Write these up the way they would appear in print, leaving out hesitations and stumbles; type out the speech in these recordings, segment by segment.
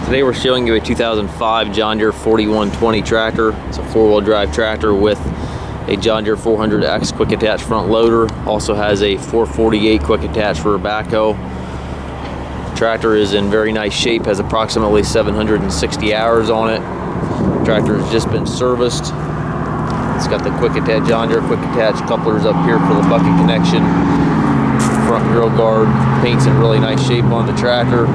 Today we're showing you a 2005 John Deere 4120 tractor. It's a four-wheel drive tractor with a John Deere 400X quick attach front loader. Also has a 448 quick attach rear backhoe. The tractor is in very nice shape, has approximately 760 hours on it. The tractor has just been serviced. It's got the quick attach John Deere quick attach couplers up here for the bucket connection. Front grill guard, paint's in really nice shape on the tractor.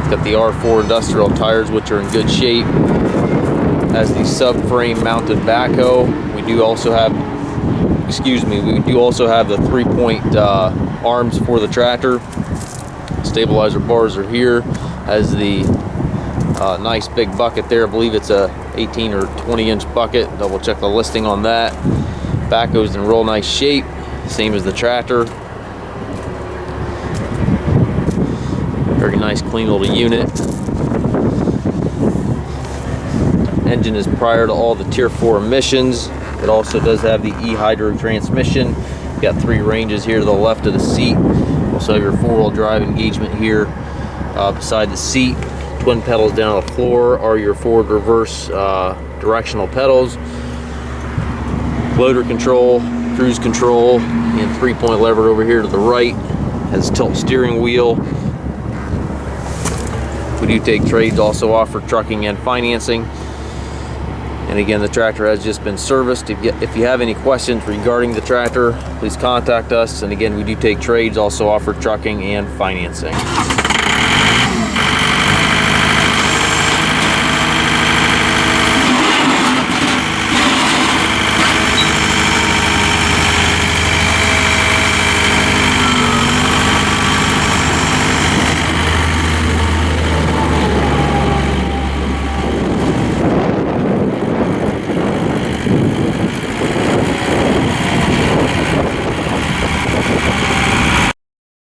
Got the R4 industrial tires, which are in good shape. Has the subframe mounted backhoe. We do also have the 3-point arms for the tractor. Stabilizer bars are here. Has the nice big bucket there. I believe it's a 18 or 20-inch bucket. Double check the listing on that. Backhoe's in real nice shape, same as the tractor. Very nice, clean little unit. Engine is prior to all the Tier 4 emissions. It also does have the e-hydro transmission. You got 3 ranges here to the left of the seat. Also have your 4-wheel drive engagement here beside the seat. Twin pedals down on the floor are your forward, reverse, directional pedals. Loader control, cruise control, and 3-point lever over here to the right. Has tilt steering wheel. We do take trades, also offer trucking and financing. And again, the tractor has just been serviced. If you have any questions regarding the tractor, please contact us. And again, we do take trades, also offer trucking and financing.